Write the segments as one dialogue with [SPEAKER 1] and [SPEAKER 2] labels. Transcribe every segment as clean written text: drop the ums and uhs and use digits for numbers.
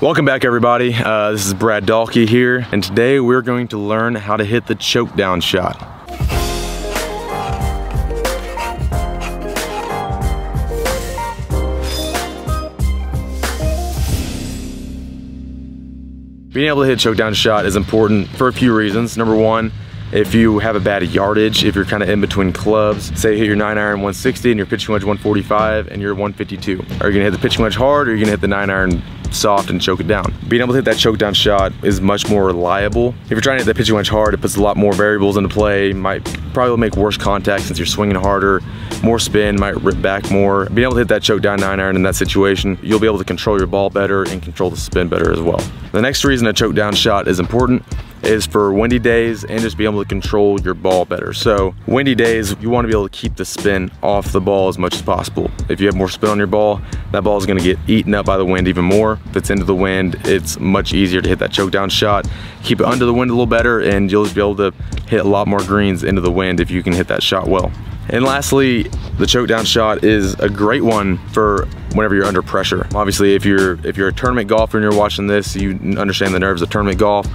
[SPEAKER 1] Welcome back, everybody. This is Brad Dahlke here, and today we're going to learn how to hit the choke down shot. Being able to hit a choke down shot is important for a few reasons. Number one, if you have a bad yardage, if you're kind of in between clubs, say you hit your 9-iron 160 and your pitching wedge 145 and you're 152. Are you gonna hit the pitching wedge hard, or are you gonna hit the 9-iron soft and choke it down? Being able to hit that choke down shot is much more reliable. If you're trying to hit the pitching wedge hard, it puts a lot more variables into play. Might probably make worse contact since you're swinging harder, more spin, might rip back more. Being able to hit that choke down 9-iron in that situation, you'll be able to control your ball better and control the spin better as well. The next reason a choke down shot is important is for windy days and just be able to control your ball better. So windy days, you want to be able to keep the spin off the ball as much as possible. If you have more spin on your ball, that ball is going to get eaten up by the wind even more. If it's into the wind, it's much easier to hit that choke down shot. Keep it under the wind a little better, and you'll just be able to hit a lot more greens into the wind if you can hit that shot well. And lastly, the choke down shot is a great one for whenever you're under pressure. Obviously, if you're a tournament golfer and you're watching this, you understand the nerves of tournament golf.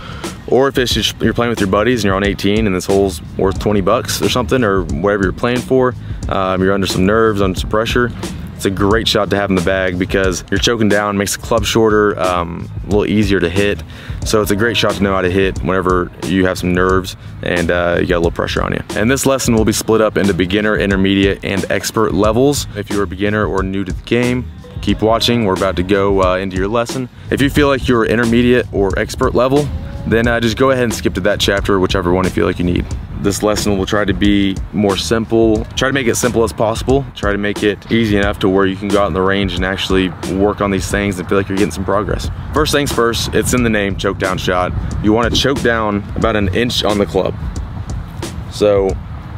[SPEAKER 1] Or if it's just you're playing with your buddies and you're on 18 and this hole's worth 20 bucks or something, or whatever you're playing for, you're under some nerves, under some pressure, it's a great shot to have in the bag because you're choking down, makes the club shorter, a little easier to hit. So it's a great shot to know how to hit whenever you have some nerves and you got a little pressure on you. And this lesson will be split up into beginner, intermediate, and expert levels. If you're a beginner or new to the game, keep watching. We're about to go into your lesson. If you feel like you're intermediate or expert level, then just go ahead and skip to that chapter, whichever one you feel like you need. This lesson will try to be more simple, try to make it simple as possible, try to make it easy enough to where you can go out in the range and actually work on these things and feel like you're getting some progress. First things first, it's in the name, choke down shot. You want to choke down about an inch on the club. So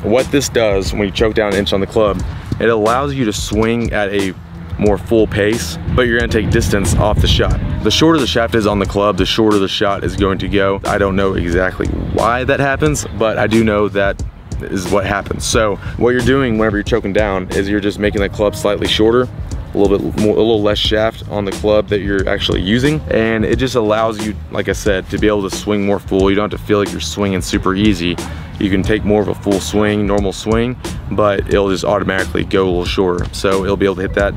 [SPEAKER 1] what this does when you choke down an inch on the club, it allows you to swing at a more full pace, but you're gonna take distance off the shot. The shorter the shaft is on the club, the shorter the shot is going to go. I don't know exactly why that happens, but I do know that is what happens. So what you're doing whenever you're choking down is you're just making the club slightly shorter, a little less shaft on the club that you're actually using, and it just allows you, like I said, to be able to swing more full. You don't have to feel like you're swinging super easy. You can take more of a full swing, normal swing, but it'll just automatically go a little shorter. So it'll be able to hit that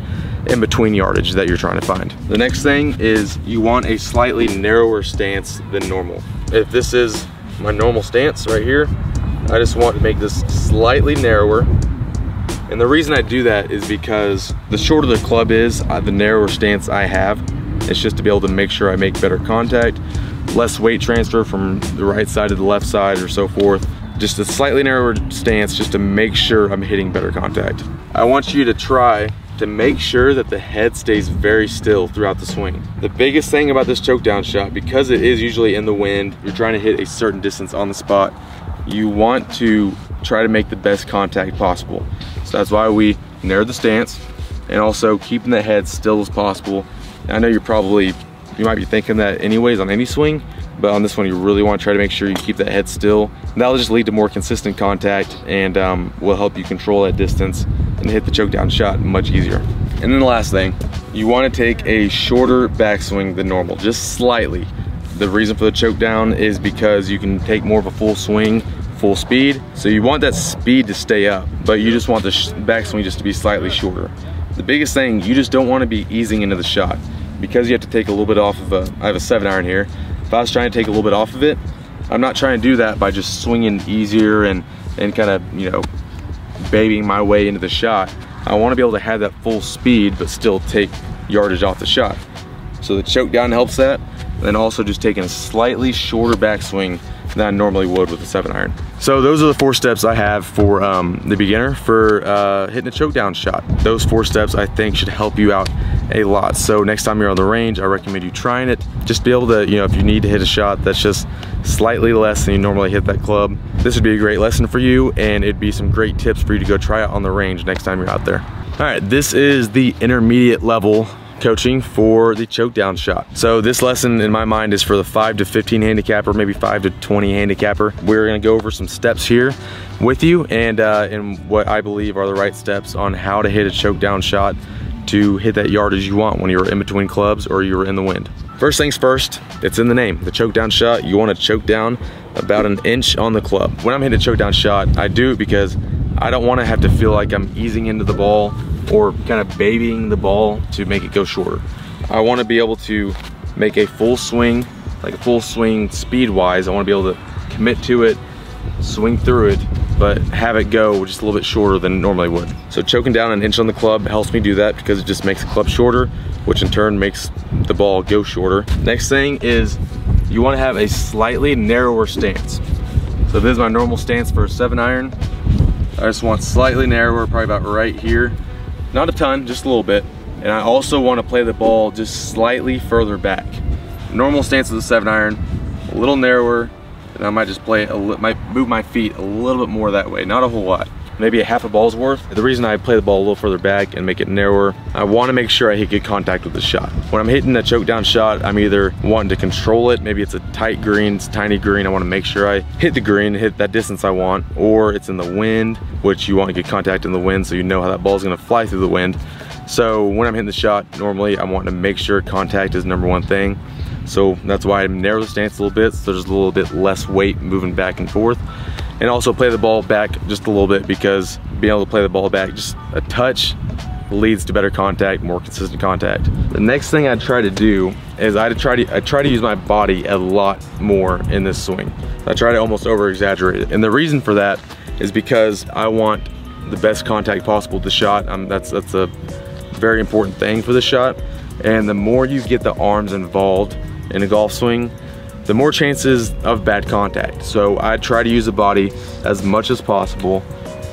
[SPEAKER 1] in between yardage that you're trying to find. The next thing is you want a slightly narrower stance than normal. If this is my normal stance right here, I just want to make this slightly narrower. And the reason I do that is because the shorter the club is, the narrower stance I have. It's just to be able to make sure I make better contact, less weight transfer from the right side to the left side or so forth. Just a slightly narrower stance just to make sure I'm hitting better contact. I want you to try to make sure that the head stays very still throughout the swing. The biggest thing about this choke down shot, because it is usually in the wind, you're trying to hit a certain distance on the spot, you want to try to make the best contact possible. So that's why we narrow the stance and also keeping the head still as possible. I know you might be thinking that anyways on any swing, but on this one you really want to try to make sure you keep that head still. And that'll just lead to more consistent contact and will help you control that distance and hit the choke down shot much easier. And then the last thing, you want to take a shorter backswing than normal, just slightly. The reason for the choke down is because you can take more of a full swing, full speed. So you want that speed to stay up, but you just want the backswing just to be slightly shorter. The biggest thing, you just don't want to be easing into the shot because you have to take a little bit off of I have a 7-iron here. If I was trying to take a little bit off of it, I'm not trying to do that by just swinging easier and kind of, you know, babying my way into the shot. I want to be able to have that full speed but still take yardage off the shot. So the choke down helps that. Then also just taking a slightly shorter backswing than I normally would with a 7-iron. So those are the 4 steps I have for the beginner for hitting a choke down shot. Those 4 steps I think should help you out a lot. So next time you're on the range, I recommend you trying it. Just be able to, you know, if you need to hit a shot that's just slightly less than you normally hit that club, this would be a great lesson for you, and it'd be some great tips for you to go try out on the range next time you're out there. All right, this is the intermediate level coaching for the choke down shot. So this lesson in my mind is for the 5 to 15 handicapper, maybe 5 to 20 handicapper. We're gonna go over some steps here with you and what I believe are the right steps on how to hit a choke down shot to hit that yardage you want when you're in between clubs or you're in the wind. First things first, it's in the name, the choke down shot. You want to choke down about an inch on the club. When I'm hitting a choke down shot, I do it because I don't want to have to feel like I'm easing into the ball or kind of babying the ball to make it go shorter. I want to be able to make a full swing, like a full swing speed wise. I want to be able to commit to it, swing through it, but have it go just a little bit shorter than it normally would. So choking down an inch on the club helps me do that because it just makes the club shorter, which in turn makes the ball go shorter. Next thing is you want to have a slightly narrower stance. So this is my normal stance for a 7-iron. I just want slightly narrower, probably about right here. Not a ton, just a little bit. And I also want to play the ball just slightly further back. Normal stance of the 7-iron, a little narrower, and I might just might move my feet a little bit more that way, not a whole lot. Maybe a half a ball's worth. The reason I play the ball a little further back and make it narrower, I want to make sure I hit good contact with the shot. When I'm hitting a choke down shot, I'm either wanting to control it, maybe it's a tight green, it's a tiny green, I want to make sure I hit the green, hit that distance I want, or it's in the wind, which you want to get contact in the wind so you know how that ball's going to fly through the wind. So when I'm hitting the shot, normally I'm wanting to make sure contact is number one thing. So that's why I narrow the stance a little bit, so there's a little bit less weight moving back and forth. And also play the ball back just a little bit, because being able to play the ball back just a touch leads to better contact, more consistent contact. The next thing I try to do is I try to use my body a lot more in this swing. I try to almost over exaggerate it. And the reason for that is because I want the best contact possible with the shot. That's a very important thing for the shot. And the more you get the arms involved in a golf swing, the more chances of bad contact. So I try to use the body as much as possible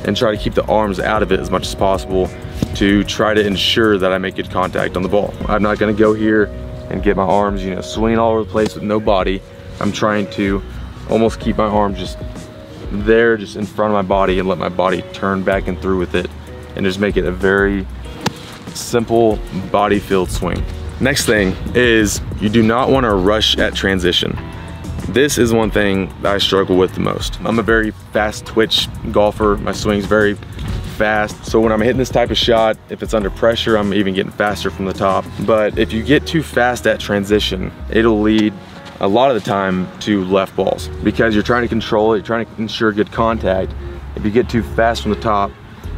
[SPEAKER 1] and try to keep the arms out of it as much as possible to try to ensure that I make good contact on the ball. I'm not gonna go here and get my arms, you know, swinging all over the place with no body. I'm trying to almost keep my arms just there, just in front of my body, and let my body turn back and through with it, and just make it a very simple body field swing. Next thing is you do not want to rush at transition. This is one thing that I struggle with the most. I'm a very fast twitch golfer. My swing's very fast. So when I'm hitting this type of shot, if it's under pressure, I'm even getting faster from the top. But if you get too fast at transition, it'll lead a lot of the time to left balls, because you're trying to control it, you're trying to ensure good contact. If you get too fast from the top,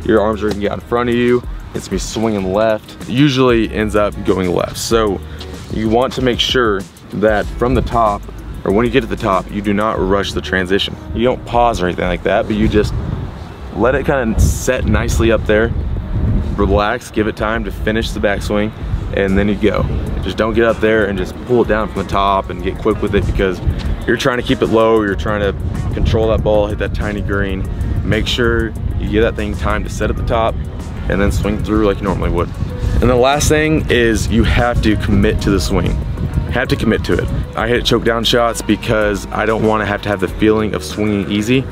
[SPEAKER 1] your arms are gonna get out in front of you. It's gonna be swinging left. It usually ends up going left. So you want to make sure that from the top, or when you get to the top, you do not rush the transition. You don't pause or anything like that, but you just let it kind of set nicely up there. Relax, give it time to finish the backswing, and then you go. Just don't get up there and just pull it down from the top and get quick with it, because you're trying to keep it low, you're trying to control that ball, hit that tiny green. Make sure you give that thing time to set at the top and then swing through like you normally would. And the last thing is you have to commit to the swing. Have to commit to it. I hit choke down shots because I don't want to have the feeling of swinging easy.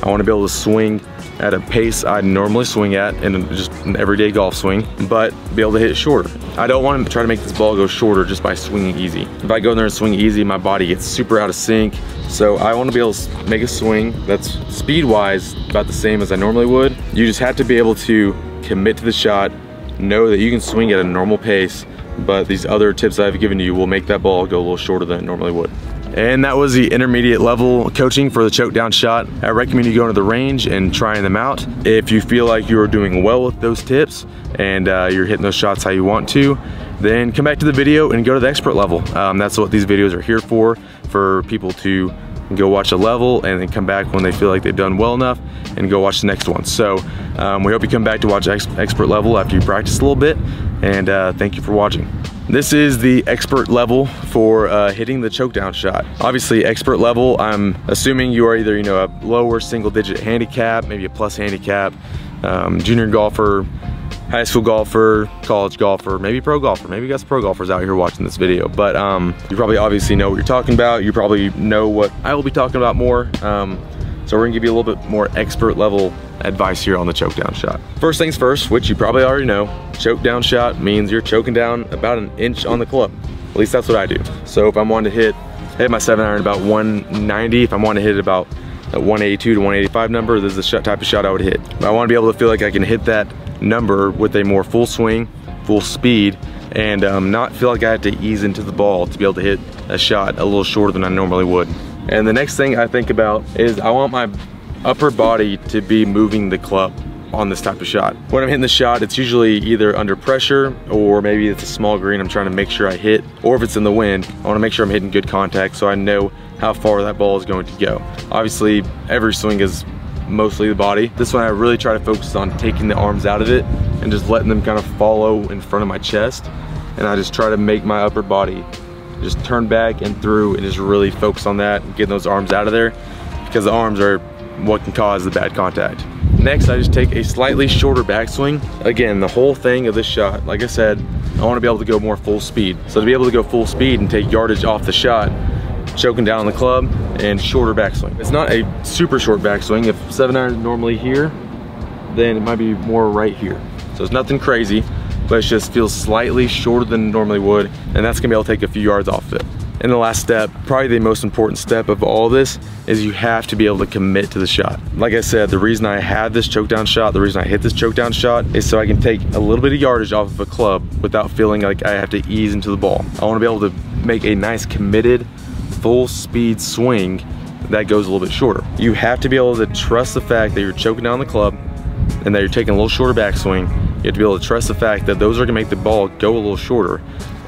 [SPEAKER 1] I want to be able to swing at a pace I normally swing at in just an everyday golf swing, but be able to hit it shorter. I don't want to try to make this ball go shorter just by swinging easy. If I go in there and swing easy, my body gets super out of sync. So I want to be able to make a swing that's speed-wise about the same as I normally would. You just have to be able to commit to the shot, know that you can swing at a normal pace, but these other tips I've given you will make that ball go a little shorter than it normally would. And that was the intermediate level coaching for the choke down shot. I recommend you going to the range and trying them out. If you feel like you're doing well with those tips and you're hitting those shots how you want to, then come back to the video and go to the expert level. That's what these videos are here for people to go watch a level and then come back when they feel like they've done well enough and go watch the next one. So we hope you come back to watch expert level after you practice a little bit, and thank you for watching. This is the expert level for hitting the choke down shot. Obviously expert level, I'm assuming you are either, you know, a lower single digit handicap, maybe a plus handicap, junior golfer, high school golfer, college golfer, maybe pro golfer. Maybe you got some pro golfers out here watching this video, but you probably obviously know what you're talking about. You probably know what I will be talking about more. So we're gonna give you a little bit more expert level advice here on the choke down shot. First things first, which you probably already know, choke down shot means you're choking down about an inch on the club. At least that's what I do. So if I'm wanting to hit my 7-iron about 190, if I'm wanting to hit about a 182 to 185 number, this is the type of shot I would hit. I want to be able to feel like I can hit that number with a more full swing full speed, and not feel like I have to ease into the ball to be able to hit a shot a little shorter than I normally would. And the next thing I think about is I want my upper body to be moving the club on this type of shot. When I'm hitting the shot, it's usually either under pressure, or maybe it's a small green I'm trying to make sure I hit, or if it's in the wind, I want to make sure I'm hitting good contact so I know how far that ball is going to go. Obviously, every swing is mostly the body. This one I really try to focus on taking the arms out of it and just letting them kind of follow in front of my chest, and I just try to make my upper body just turn back and through and just really focus on that and getting those arms out of there, because the arms are what can cause the bad contact. Next, I just take a slightly shorter backswing. Again, the whole thing of this shot, like I said, I want to be able to go more full speed. So to be able to go full speed and take yardage off the shot, choking down on the club, and shorter backswing. It's not a super short backswing. If 7-iron is normally here, then it might be more right here. So it's nothing crazy, but it just feels slightly shorter than it normally would, and that's gonna be able to take a few yards off of it. And the last step, probably the most important step of all this, is you have to be able to commit to the shot. Like I said, the reason I have this choke down shot, the reason I hit this choke down shot, is so I can take a little bit of yardage off of a club without feeling like I have to ease into the ball. I wanna be able to make a nice committed, full speed swing that goes a little bit shorter. You have to be able to trust the fact that you're choking down the club and that you're taking a little shorter backswing. You have to be able to trust the fact that those are gonna make the ball go a little shorter,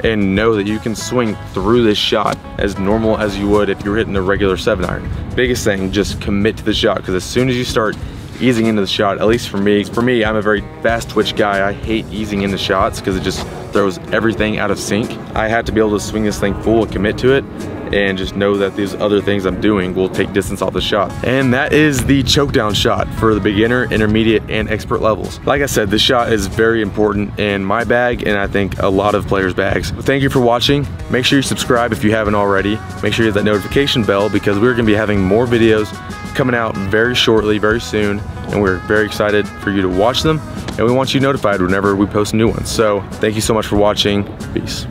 [SPEAKER 1] and know that you can swing through this shot as normal as you would if you were hitting a regular 7-iron. Biggest thing, just commit to the shot, because as soon as you start easing into the shot, at least for me, I'm a very fast twitch guy. I hate easing into shots because it just throws everything out of sync. I have to be able to swing this thing full and commit to it, and just know that these other things I'm doing will take distance off the shot. And that is the choke down shot for the beginner, intermediate, and expert levels. Like I said, this shot is very important in my bag, and I think a lot of players' bags. Thank you for watching. Make sure you subscribe if you haven't already. Make sure you hit that notification bell, because we're gonna be having more videos coming out very shortly, very soon, and we're very excited for you to watch them, and we want you notified whenever we post new ones. So thank you so much for watching. Peace.